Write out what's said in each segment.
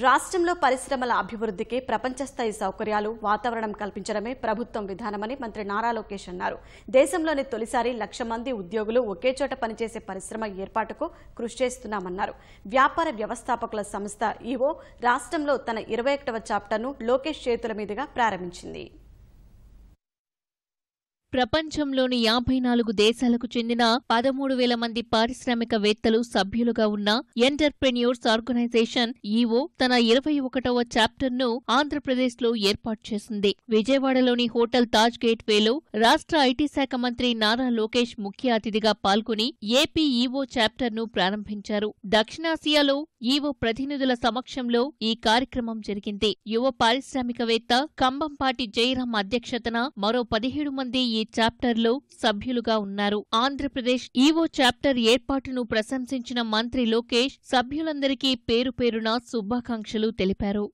రాష్ట్రంలో పరిశ్రమల అభివృద్ధికి ప్రపంచ స్థాయి సౌకర్యాలు వాతావరణం కల్పించడమే ప్రభుత్వం విధానమని మంత్రి నారా లోకేష్ అన్నారు. దేశంలోని తొలిసారి 1,00,000 మంది ఉద్యోగులు ఒకే చోట పనిచేసే పరిశ్రమ ఏర్పాటుకు కృషి చేస్తున్నామన్నారు. వ్యాపార వ్యవస్థాపకుల సంస్థ ఈవో రాష్ట్రంలో తన 21వ చాప్టర్ను లోకేష్ చేతుల మీదుగా ప్రారంభించింది. ప్రపంచంలోని 54 దేశాలకు చెందిన 13,000 మంది పారిశ్రామికవేత్తలు సభ్యులుగా ఉన్న ఎంటర్‌ప్రెన్యూర్స్ ఆర్గనైజేషన్ ఈవో తన 21వ చాప్టర్ను ఆంధ్రప్రదేశ్లో ఏర్పాటు చేసింది. విజయవాడలోని హోటల్ తాజ్ గేట్వేలో రాష్ట్ర ఐటీ శాఖ మంత్రి నారా లోకేష్ ముఖ్య అతిథిగా పాల్గొని ఏపీ ఈవో చాప్టర్ను ప్రారంభించారు. దక్షిణాసియాలో ఈవో ప్రతినిధుల సమక్షంలో ఈ కార్యక్రమం జరిగింది. యువ పారిశ్రామికవేత్త కంబంపాటి జయరాం అధ్యక్షతన మరో 17 మంది ఈ చాప్టర్లో సభ్యులుగా ఉన్నారు. ఆంధ్రప్రదేశ్ ఈవో చాప్టర్ ఏర్పాటును ప్రశంసించిన మంత్రి లోకేష్ సభ్యులందరికీ పేరు పేరున శుభాకాంక్షలు తెలిపారు.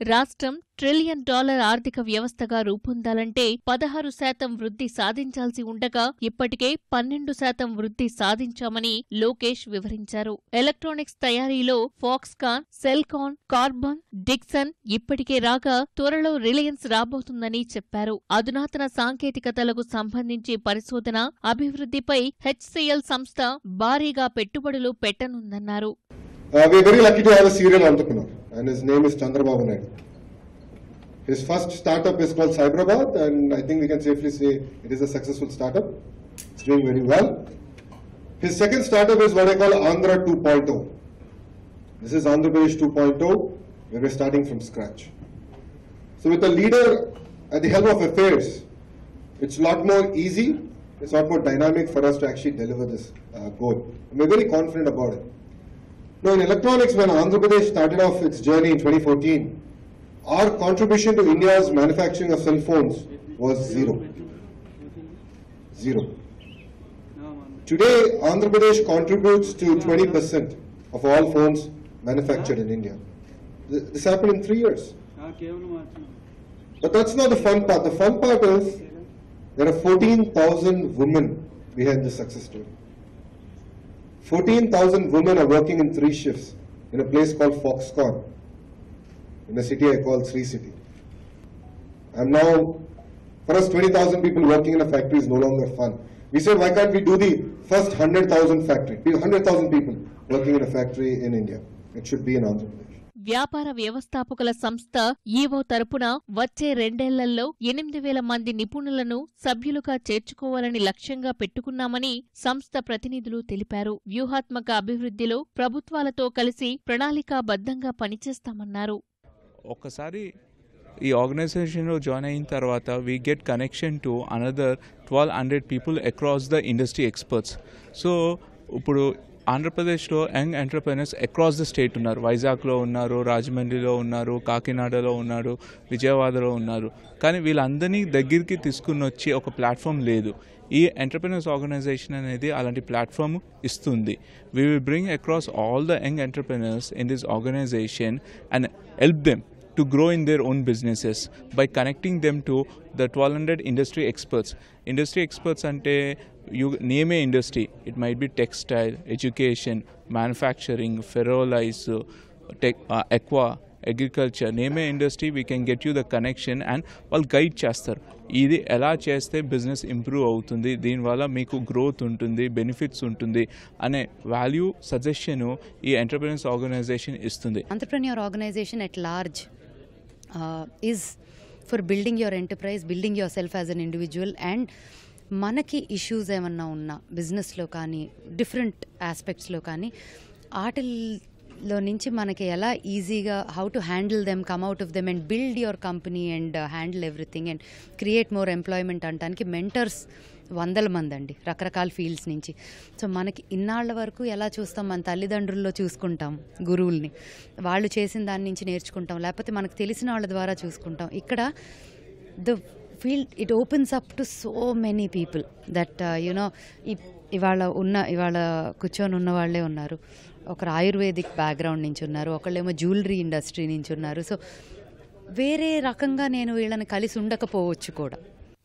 రాష్ట్రం $1 ట్రిలియన్ ఆర్థిక వ్యవస్థగా రూపొందాలంటే 16% వృద్ధి సాధించాల్సి ఉండగా ఇప్పటికే 12% వృద్ధి సాధించామని లోకేష్ వివరించారు. ఎలక్ట్రానిక్స్ తయారీలో ఫాక్స్కాన్, సెల్కాన్, కార్బన్, డిక్సన్ ఇప్పటికే రాగా త్వరలో రిలయన్స్ రాబోతుందని చెప్పారు. అధునాతన సాంకేతికతలకు సంబంధించి పరిశోధన, అభివృద్ధిపై హెచ్సిఎల్ సంస్థ భారీగా పెట్టుబడులు పెట్టనుందన్నారు. We are very lucky to have a serial entrepreneur, and his name is Chandrababu Naidu. His first startup is called Cyberabad, and I think we can safely say it is a successful startup. It's doing very well. His second startup is what I call Andhra 2.0. This is Andhra Pradesh 2.0, where we're starting from scratch. So with a leader at the helm of affairs, it's a lot more easy, it's a lot more dynamic for us to actually deliver this goal. And we're very confident about it. Now in electronics, when Andhra Pradesh started off its journey in 2014, our contribution to India's manufacturing of cell phones was zero. Today, Andhra Pradesh contributes to 20% of all phones manufactured in India. This happened in 3 years. But that's not the fun part. The fun part is there are 14,000 women behind this success story. 14,000 women are working in 3 shifts in a place called Foxconn, in a city I call Sri City. And now, for us 20,000 people working in a factory is no longer fun. We said, why can't we do the first 100,000 factory, 100,000 people working in a factory in India? It should be in Andhra Pradesh. వ్యాపార వ్యవస్థాపకుల సంస్థ EO తరపున వచ్చే 2 ఏళ్లలో 8,000 మంది నిపుణులను సభ్యులుగా చేర్చుకోవాలని లక్ష్యంగా పెట్టుకున్నామని సంస్థ ప్రతినిధులు తెలిపారు. వ్యూహాత్మక అభివృద్ధిలో ప్రభుత్వాలతో కలిసి ప్రణాళికాబద్ధంగా పనిచేస్తామన్నారు. ఒక్కసారి ఈ ఆర్గనైజేషన్లో జాయిన్ అయిన తర్వాత we get connection to another 1,200 people across the industry experts. So ఇప్పుడు ఆంధ్రప్రదేశ్లో young entrepreneurs across the state ఉన్నారు. వైజాగ్లో ఉన్నారు, రాజమండ్రిలో ఉన్నారు, కాకినాడలో ఉన్నారు, విజయవాడలో ఉన్నారు. కానీ వీళ్ళందరినీ దగ్గరికి తీసుకుని వచ్చి ఒక ప్లాట్ఫామ్ లేదు. ఈ ఎంటర్‌ప్రెన్యూర్స్ ఆర్గనైజేషన్ అనేది అలాంటి ప్లాట్ఫామ్ ఇస్తుంది. We will bring across all the young entrepreneurs in this organisation and help them to grow in their own businesses by connecting them to the 1,200 industry experts. Industry experts ante you name a industry. It might be textile, education, manufacturing, ferroalloys, aqua, agriculture. Name a industry, we can get you the connection and వాళ్ళు guide చేస్తారు. ఇది ఎలా చేస్తే business improve అవుతుంది, దీనివల్ల మీకు growth ఉంటుంది, benefits ఉంటుంది అనే వాల్యూ సజెషన్ ఈ ఎంటర్‌ప్రెన్యూర్స్ ఆర్గనైజేషన్ ఇస్తుంది. Entrepreneur organisation at large is for building your enterprise, building your self as an individual. And మనకి ఇష్యూస్ ఏమన్నా ఉన్నా బిజినెస్లో కానీ డిఫరెంట్ ఆస్పెక్ట్స్లో కానీ ఆటల్లో నుంచి మనకి ఎలా ఈజీగా how to handle them, come out of them and build your company and handle everything and create more employment అనడానికి మెంటర్స్ 100 మంది అండి, రకరకాల ఫీల్డ్స్ నుంచి. సో మనకి ఇన్నాళ్ల వరకు ఎలా చూస్తాం, మన తల్లిదండ్రుల్లో చూసుకుంటాం గురువుల్ని, వాళ్ళు చేసిన దాని నుంచి నేర్చుకుంటాం, లేకపోతే మనకు తెలిసిన వాళ్ళ ద్వారా చూసుకుంటాం. ఇక్కడ the field, it opens up to so many people that, ఇవాళ కూర్చొని ఉన్న వాళ్ళే ఉన్నారు. ఒకరు ఆయుర్వేదిక్ బ్యాక్గ్రౌండ్ నుంచి ఉన్నారు, ఒకళ్ళేమో జ్యువెలరీ ఇండస్ట్రీ నుంచి ఉన్నారు. సో వేరే రకంగా నేను వీళ్ళని కలిసి ఉండకపోవచ్చు కూడా.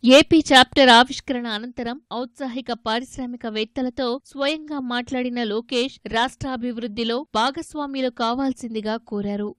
ఏపీ చాప్టర్ ఆవిష్కరణ అనంతరం ఔత్సాహిక పారిశ్రామికవేత్తలతో స్వయంగా మాట్లాడిన లోకేష్ రాష్ట్రాభివృద్ధిలో భాగస్వామ్యులు కావాల్సిందిగా కోరారు.